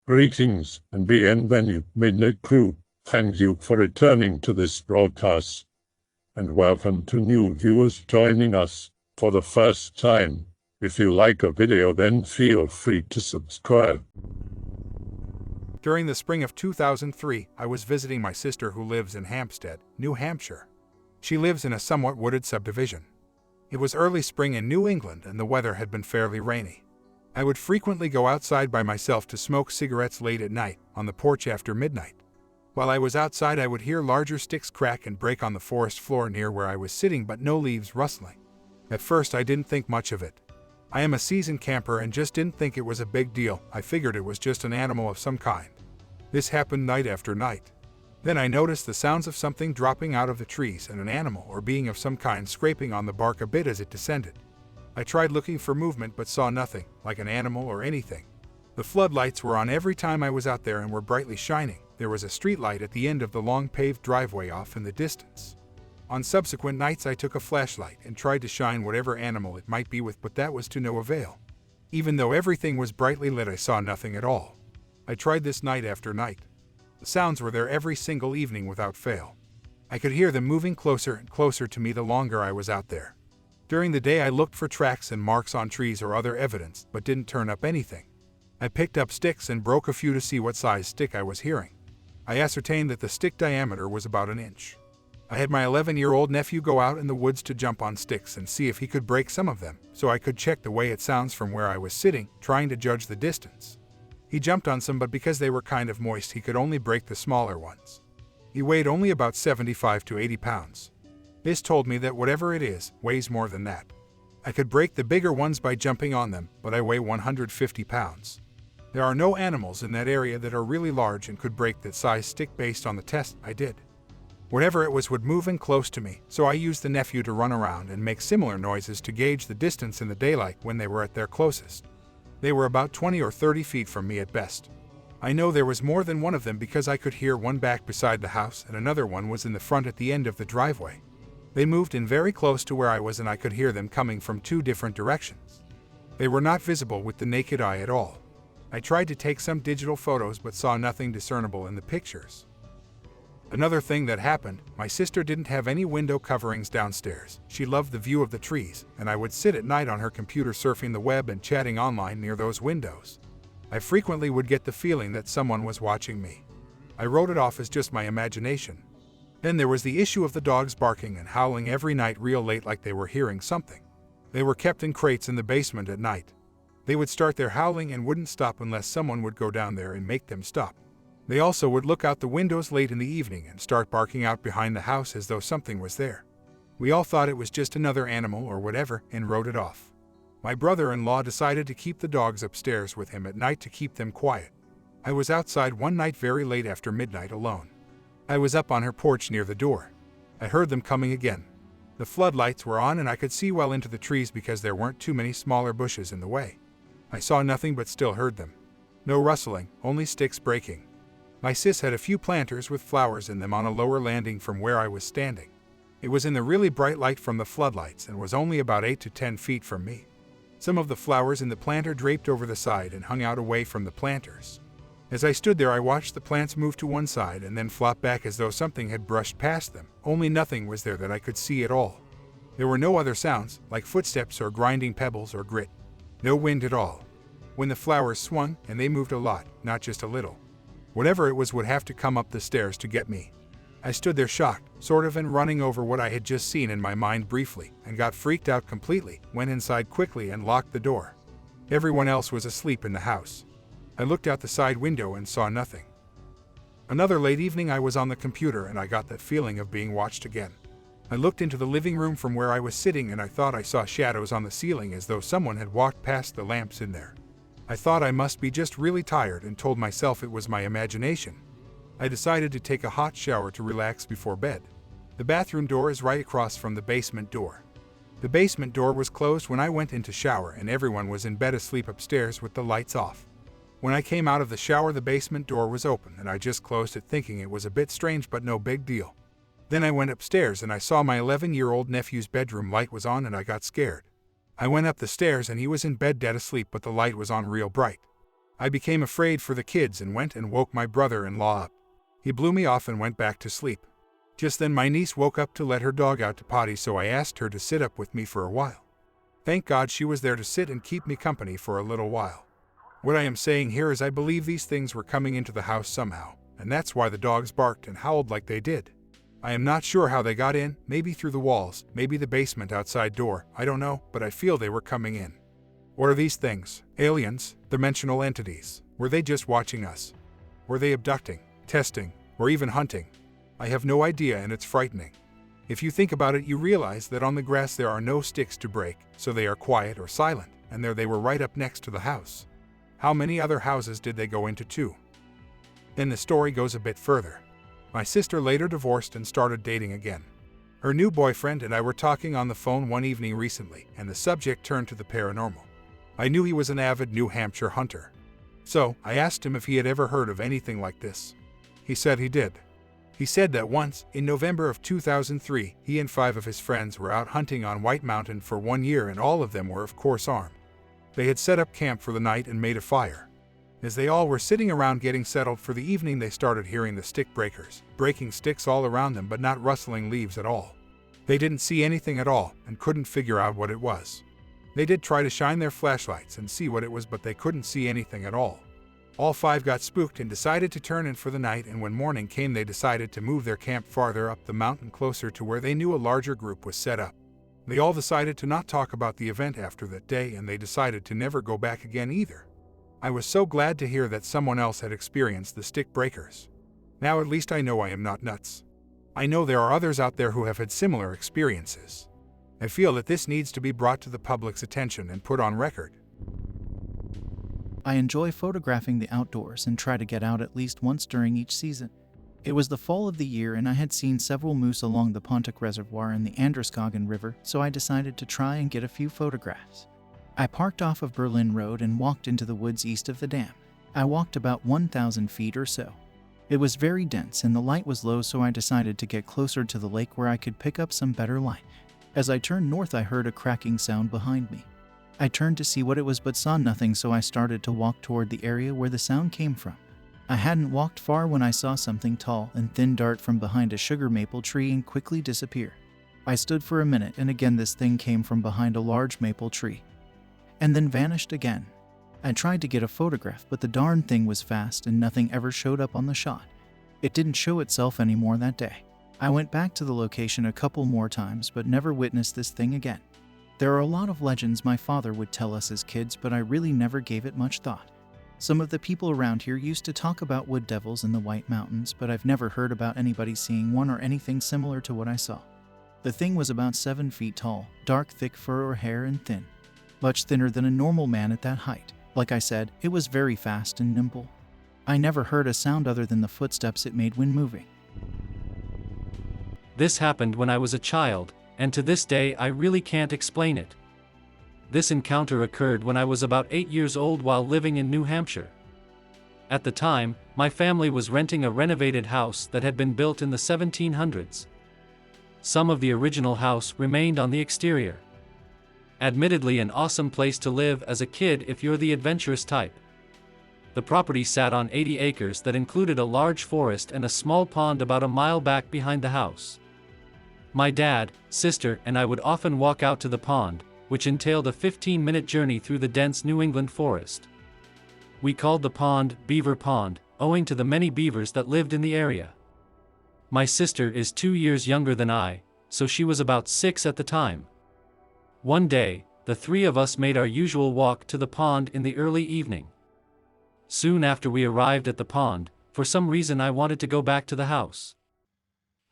Greetings and bienvenue, Midnight Crew. Thank you for returning to this broadcast. And welcome to new viewers joining us for the first time. If you like a video, then feel free to subscribe. During the spring of 2003, I was visiting my sister who lives in Hampstead, New Hampshire. She lives in a somewhat wooded subdivision. It was early spring in New England and the weather had been fairly rainy. I would frequently go outside by myself to smoke cigarettes late at night, on the porch after midnight. While I was outside, I would hear larger sticks crack and break on the forest floor near where I was sitting, but no leaves rustling. At first, I didn't think much of it. I am a seasoned camper and just didn't think it was a big deal. I figured it was just an animal of some kind. This happened night after night. Then I noticed the sounds of something dropping out of the trees and an animal or being of some kind scraping on the bark a bit as it descended. I tried looking for movement but saw nothing, like an animal or anything. The floodlights were on every time I was out there and were brightly shining. There was a street light at the end of the long paved driveway off in the distance. On subsequent nights I took a flashlight and tried to shine whatever animal it might be with, but that was to no avail. Even though everything was brightly lit, I saw nothing at all. I tried this night after night. The sounds were there every single evening without fail. I could hear them moving closer and closer to me the longer I was out there. During the day I looked for tracks and marks on trees or other evidence, but didn't turn up anything. I picked up sticks and broke a few to see what size stick I was hearing. I ascertained that the stick diameter was about an inch. I had my 11-year-old nephew go out in the woods to jump on sticks and see if he could break some of them, so I could check the way it sounds from where I was sitting, trying to judge the distance. He jumped on some, but because they were kind of moist, he could only break the smaller ones. He weighed only about 75 to 80 pounds. This told me that whatever it is, weighs more than that. I could break the bigger ones by jumping on them, but I weigh 150 pounds. There are no animals in that area that are really large and could break that size stick based on the test I did. Whatever it was would move in close to me, so I used the nephew to run around and make similar noises to gauge the distance in the daylight when they were at their closest. They were about 20 or 30 feet from me at best. I know there was more than one of them because I could hear one back beside the house and another one was in the front at the end of the driveway. They moved in very close to where I was and I could hear them coming from two different directions. They were not visible with the naked eye at all. I tried to take some digital photos but saw nothing discernible in the pictures. Another thing that happened, my sister didn't have any window coverings downstairs. She loved the view of the trees, and I would sit at night on her computer surfing the web and chatting online near those windows. I frequently would get the feeling that someone was watching me. I wrote it off as just my imagination. Then there was the issue of the dogs barking and howling every night real late, like they were hearing something. They were kept in crates in the basement at night. They would start their howling and wouldn't stop unless someone would go down there and make them stop. They also would look out the windows late in the evening and start barking out behind the house as though something was there. We all thought it was just another animal or whatever and wrote it off. My brother-in-law decided to keep the dogs upstairs with him at night to keep them quiet. I was outside one night very late after midnight alone. I was up on her porch near the door. I heard them coming again. The floodlights were on and I could see well into the trees because there weren't too many smaller bushes in the way. I saw nothing but still heard them. No rustling, only sticks breaking. My sis had a few planters with flowers in them on a lower landing from where I was standing. It was in the really bright light from the floodlights and was only about 8 to 10 feet from me. Some of the flowers in the planter draped over the side and hung out away from the planters. As I stood there, I watched the plants move to one side and then flop back as though something had brushed past them, only nothing was there that I could see at all. There were no other sounds, like footsteps or grinding pebbles or grit. No wind at all. When the flowers swung, and they moved a lot, not just a little. Whatever it was would have to come up the stairs to get me. I stood there shocked, sort of, and running over what I had just seen in my mind briefly, and got freaked out completely, went inside quickly and locked the door. Everyone else was asleep in the house. I looked out the side window and saw nothing. Another late evening I was on the computer and I got that feeling of being watched again. I looked into the living room from where I was sitting and I thought I saw shadows on the ceiling as though someone had walked past the lamps in there. I thought I must be just really tired and told myself it was my imagination. I decided to take a hot shower to relax before bed. The bathroom door is right across from the basement door. The basement door was closed when I went in to shower and everyone was in bed asleep upstairs with the lights off. When I came out of the shower, the basement door was open and I just closed it thinking it was a bit strange but no big deal. Then I went upstairs and I saw my 11-year-old nephew's bedroom light was on and I got scared. I went up the stairs and he was in bed dead asleep but the light was on real bright. I became afraid for the kids and went and woke my brother-in-law up. He blew me off and went back to sleep. Just then my niece woke up to let her dog out to potty, so I asked her to sit up with me for a while. Thank God she was there to sit and keep me company for a little while. What I am saying here is I believe these things were coming into the house somehow, and that's why the dogs barked and howled like they did. I am not sure how they got in, maybe through the walls, maybe the basement outside door, I don't know, but I feel they were coming in. What are these things? Aliens? Dimensional entities? Were they just watching us? Were they abducting, testing, or even hunting? I have no idea, and it's frightening. If you think about it, you realize that on the grass there are no sticks to break, so they are quiet or silent, and there they were right up next to the house. How many other houses did they go into too? Then the story goes a bit further. My sister later divorced and started dating again. Her new boyfriend and I were talking on the phone one evening recently, and the subject turned to the paranormal. I knew he was an avid New Hampshire hunter. So, I asked him if he had ever heard of anything like this. He said he did. He said that once, in November of 2003, he and 5 of his friends were out hunting on White Mountain for 1 year, and all of them were of course armed. They had set up camp for the night and made a fire. As they all were sitting around getting settled for the evening, they started hearing the stick breakers, breaking sticks all around them but not rustling leaves at all. They didn't see anything at all and couldn't figure out what it was. They did try to shine their flashlights and see what it was, but they couldn't see anything at all. All 5 got spooked and decided to turn in for the night, and when morning came they decided to move their camp farther up the mountain closer to where they knew a larger group was set up. They all decided to not talk about the event after that day, and they decided to never go back again either. I was so glad to hear that someone else had experienced the stick breakers. Now at least I know I am not nuts. I know there are others out there who have had similar experiences. I feel that this needs to be brought to the public's attention and put on record. I enjoy photographing the outdoors and try to get out at least once during each season. It was the fall of the year and I had seen several moose along the Pontic Reservoir and the Andreas River, so I decided to try and get a few photographs. I parked off of Berlin Road and walked into the woods east of the dam. I walked about 1,000 feet or so. It was very dense and the light was low, so I decided to get closer to the lake where I could pick up some better light. As I turned north, I heard a cracking sound behind me. I turned to see what it was but saw nothing, so I started to walk toward the area where the sound came from. I hadn't walked far when I saw something tall and thin dart from behind a sugar maple tree and quickly disappear. I stood for a minute and again this thing came from behind a large maple tree and then vanished again. I tried to get a photograph, but the darn thing was fast and nothing ever showed up on the shot. It didn't show itself anymore that day. I went back to the location a couple more times but never witnessed this thing again. There are a lot of legends my father would tell us as kids, but I really never gave it much thought. Some of the people around here used to talk about wood devils in the White Mountains, but I've never heard about anybody seeing one or anything similar to what I saw. The thing was about 7 feet tall, dark thick fur or hair and thin. Much thinner than a normal man at that height. Like I said, it was very fast and nimble. I never heard a sound other than the footsteps it made when moving. This happened when I was a child, and to this day I really can't explain it. This encounter occurred when I was about 8 years old while living in New Hampshire. At the time, my family was renting a renovated house that had been built in the 1700s. Some of the original house remained on the exterior. Admittedly an awesome place to live as a kid if you're the adventurous type. The property sat on 80 acres that included a large forest and a small pond about a mile back behind the house. My dad, sister, and I would often walk out to the pond, which entailed a 15-minute journey through the dense New England forest. We called the pond Beaver Pond, owing to the many beavers that lived in the area. My sister is 2 years younger than I, so she was about 6 at the time. One day, the 3 of us made our usual walk to the pond in the early evening. Soon after we arrived at the pond, for some reason I wanted to go back to the house.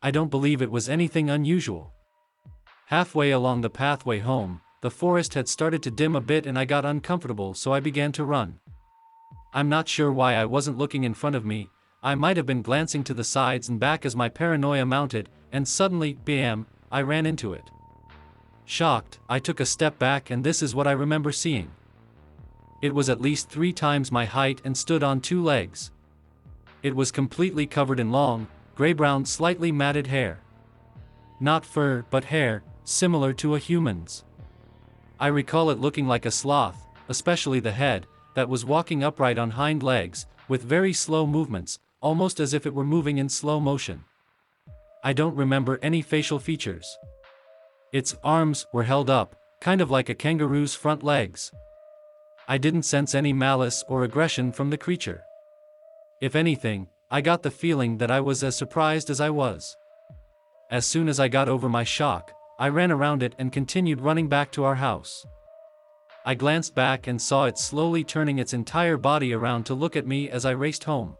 I don't believe it was anything unusual. Halfway along the pathway home, the forest had started to dim a bit and I got uncomfortable, so I began to run. I'm not sure why I wasn't looking in front of me. I might have been glancing to the sides and back as my paranoia mounted, and suddenly, bam, I ran into it. Shocked, I took a step back and this is what I remember seeing. It was at least 3 times my height and stood on 2 legs. It was completely covered in long, gray-brown slightly matted hair. Not fur, but hair, similar to a human's. I recall it looking like a sloth, especially the head, that was walking upright on hind legs, with very slow movements, almost as if it were moving in slow motion. I don't remember any facial features. Its arms were held up, kind of like a kangaroo's front legs. I didn't sense any malice or aggression from the creature. If anything, I got the feeling that I was as surprised as I was. As soon as I got over my shock, I ran around it and continued running back to our house. I glanced back and saw it slowly turning its entire body around to look at me as I raced home.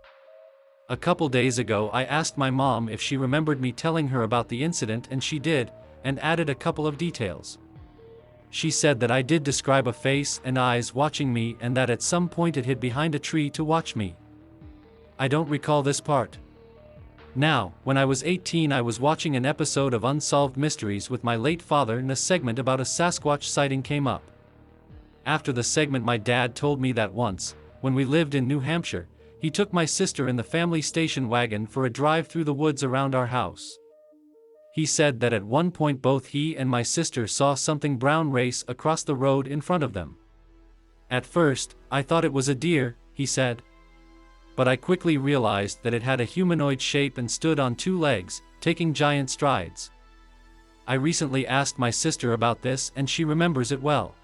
A couple days ago I asked my mom if she remembered me telling her about the incident, and she did, and added a couple of details. She said that I did describe a face and eyes watching me, and that at some point it hid behind a tree to watch me. I don't recall this part. Now, when I was 18, I was watching an episode of Unsolved Mysteries with my late father, and a segment about a Sasquatch sighting came up. After the segment, my dad told me that once, when we lived in New Hampshire, he took my sister in the family station wagon for a drive through the woods around our house. He said that at one point both he and my sister saw something brown race across the road in front of them. At first, I thought it was a deer, he said. But I quickly realized that it had a humanoid shape and stood on two legs, taking giant strides. I recently asked my sister about this, and she remembers it well.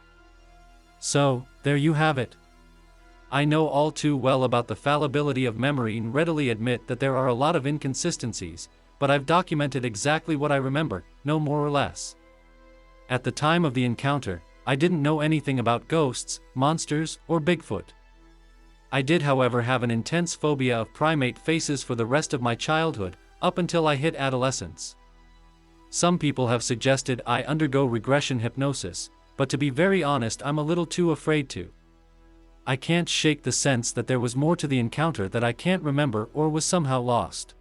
So, there you have it. I know all too well about the fallibility of memory and readily admit that there are a lot of inconsistencies, but I've documented exactly what I remember, no more or less. At the time of the encounter, I didn't know anything about ghosts, monsters, or Bigfoot. I did, however, have an intense phobia of primate faces for the rest of my childhood, up until I hit adolescence. Some people have suggested I undergo regression hypnosis, but to be very honest, I'm a little too afraid to. I can't shake the sense that there was more to the encounter that I can't remember or was somehow lost.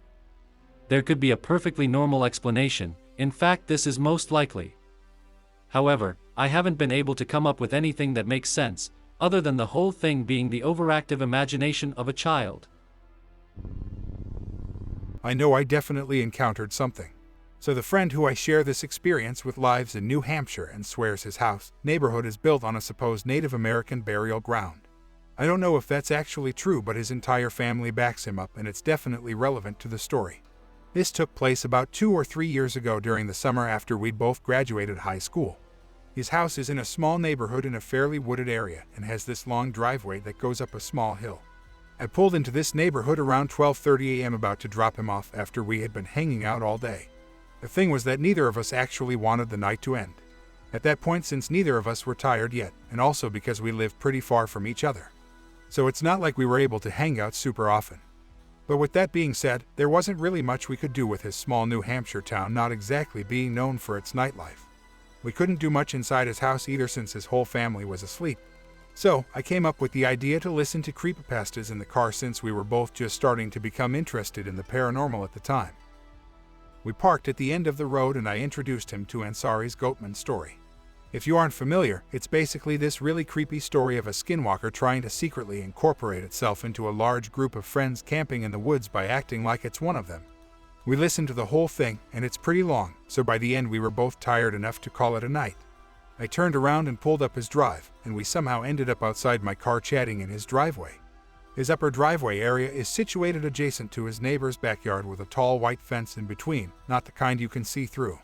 There could be a perfectly normal explanation, in fact this is most likely. However, I haven't been able to come up with anything that makes sense, other than the whole thing being the overactive imagination of a child. I know I definitely encountered something. So the friend who I share this experience with lives in New Hampshire and swears his neighborhood is built on a supposed Native American burial ground. I don't know if that's actually true, but his entire family backs him up, and it's definitely relevant to the story. This took place about 2 or 3 years ago during the summer after we'd both graduated high school. His house is in a small neighborhood in a fairly wooded area and has this long driveway that goes up a small hill. I pulled into this neighborhood around 12:30 a.m. about to drop him off after we had been hanging out all day. The thing was that neither of us actually wanted the night to end. At that point, since neither of us were tired yet, and also because we lived pretty far from each other. So it's not like we were able to hang out super often. But with that being said, there wasn't really much we could do with his small New Hampshire town not exactly being known for its nightlife. We couldn't do much inside his house either since his whole family was asleep. So, I came up with the idea to listen to creepypastas in the car since we were both just starting to become interested in the paranormal at the time. We parked at the end of the road and I introduced him to Ansari's Goatman story. If you aren't familiar, it's basically this really creepy story of a skinwalker trying to secretly incorporate itself into a large group of friends camping in the woods by acting like it's one of them. We listened to the whole thing, and it's pretty long, so by the end we were both tired enough to call it a night. I turned around and pulled up his drive, and we somehow ended up outside my car chatting in his driveway. His upper driveway area is situated adjacent to his neighbor's backyard with a tall white fence in between, not the kind you can see through.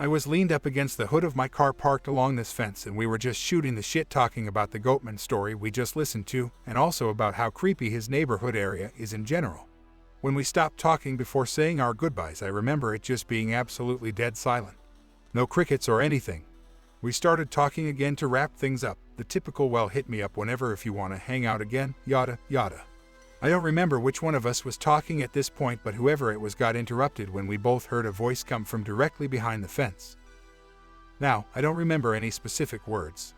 I was leaned up against the hood of my car parked along this fence, and we were just shooting the shit talking about the Goatman story we just listened to, and also about how creepy his neighborhood area is in general. When we stopped talking before saying our goodbyes, I remember it just being absolutely dead silent. No crickets or anything. We started talking again to wrap things up, the typical well, hit me up whenever if you want to hang out again, yada yada. I don't remember which one of us was talking at this point, but whoever it was got interrupted when we both heard a voice come from directly behind the fence. Now, I don't remember any specific words.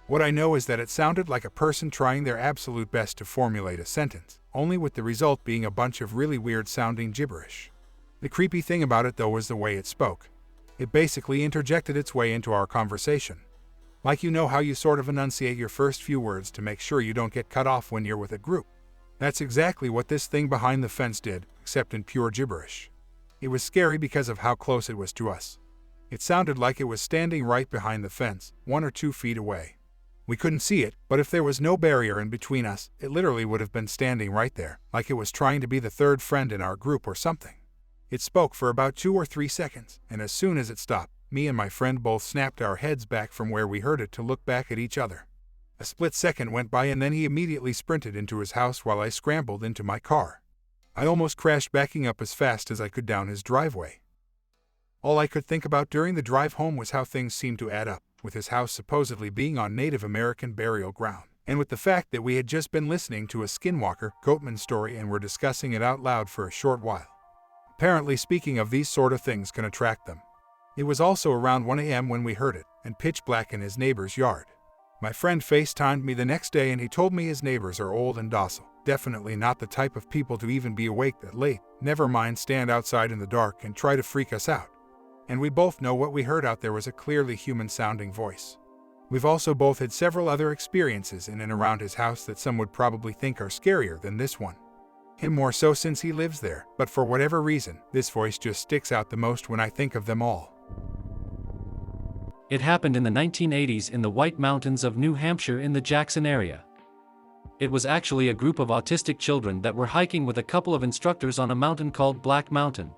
What I know is that it sounded like a person trying their absolute best to formulate a sentence, only with the result being a bunch of really weird sounding gibberish. The creepy thing about it though was the way it spoke. It basically interjected its way into our conversation. Like, you know how you sort of enunciate your first few words to make sure you don't get cut off when you're with a group. That's exactly what this thing behind the fence did, except in pure gibberish. It was scary because of how close it was to us. It sounded like it was standing right behind the fence, 1 or 2 feet away. We couldn't see it, but if there was no barrier in between us, it literally would have been standing right there, like it was trying to be the third friend in our group or something. It spoke for about 2 or 3 seconds, and as soon as it stopped, me and my friend both snapped our heads back from where we heard it to look back at each other. A split second went by and then he immediately sprinted into his house while I scrambled into my car. I almost crashed backing up as fast as I could down his driveway. All I could think about during the drive home was how things seemed to add up, with his house supposedly being on Native American burial ground, and with the fact that we had just been listening to a Skinwalker Goatman story and were discussing it out loud for a short while. Apparently, speaking of these sort of things can attract them. It was also around 1 a.m. when we heard it, and pitch black in his neighbor's yard. My friend FaceTimed me the next day and he told me his neighbors are old and docile, definitely not the type of people to even be awake that late, never mind stand outside in the dark and try to freak us out. And we both know what we heard out there was a clearly human-sounding voice. We've also both had several other experiences in and around his house that some would probably think are scarier than this one. Him more so since he lives there, but for whatever reason, this voice just sticks out the most when I think of them all. It happened in the 1980s in the White Mountains of New Hampshire in the Jackson area. It was actually a group of autistic children that were hiking with a couple of instructors on a mountain called Black Mountain.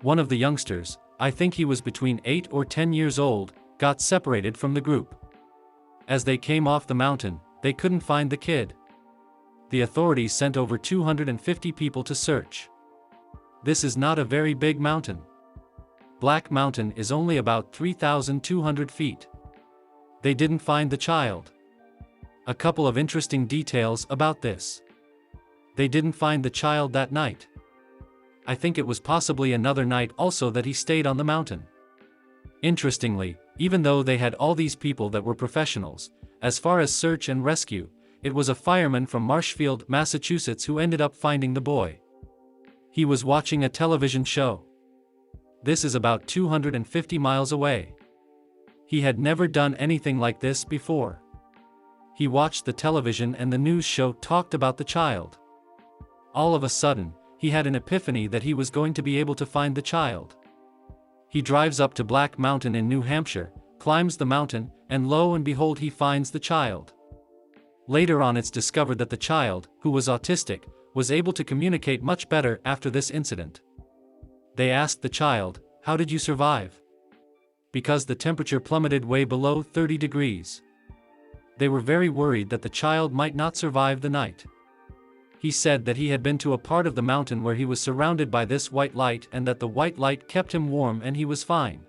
One of the youngsters, I think he was between 8 or 10 years old, got separated from the group. As they came off the mountain, they couldn't find the kid. The authorities sent over 250 people to search. This is not a very big mountain. Black Mountain is only about 3,200 feet. They didn't find the child. A couple of interesting details about this. They didn't find the child that night. I think it was possibly another night also that he stayed on the mountain. Interestingly, even though they had all these people that were professionals, as far as search and rescue, it was a fireman from Marshfield, Massachusetts who ended up finding the boy. He was watching a television show. This is about 250 miles away. He had never done anything like this before. He watched the television and the news show talked about the child. All of a sudden, he had an epiphany that he was going to be able to find the child. He drives up to Black Mountain in New Hampshire, climbs the mountain, and lo and behold he finds the child. Later on it's discovered that the child, who was autistic, was able to communicate much better after this incident. They asked the child, "How did you survive?" Because the temperature plummeted way below 30 degrees. They were very worried that the child might not survive the night. He said that he had been to a part of the mountain where he was surrounded by this white light and that the white light kept him warm and he was fine.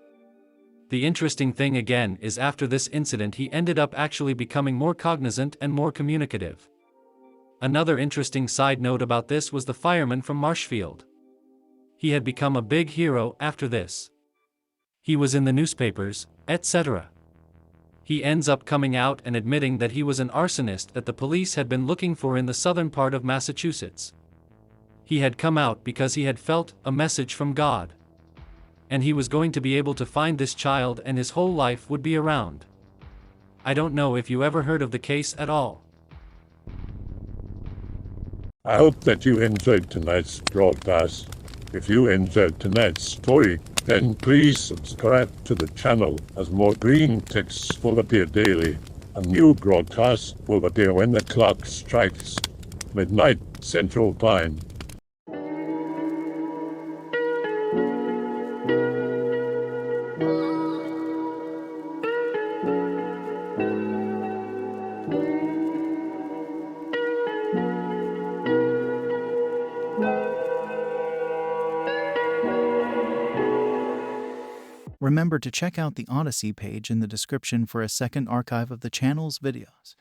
The interesting thing again is after this incident he ended up actually becoming more cognizant and more communicative. Another interesting side note about this was the fireman from Marshfield. He had become a big hero after this. He was in the newspapers, etc. He ends up coming out and admitting that he was an arsonist that the police had been looking for in the southern part of Massachusetts. He had come out because he had felt a message from God. And he was going to be able to find this child and his whole life would be around. I don't know if you ever heard of the case at all. I hope that you enjoyed tonight's broadcast. If you enjoyed tonight's story, then please subscribe to the channel as more green texts will appear daily. A new broadcast will appear when the clock strikes midnight Central Time. Remember to check out the Odyssey page in the description for a second archive of the channel's videos.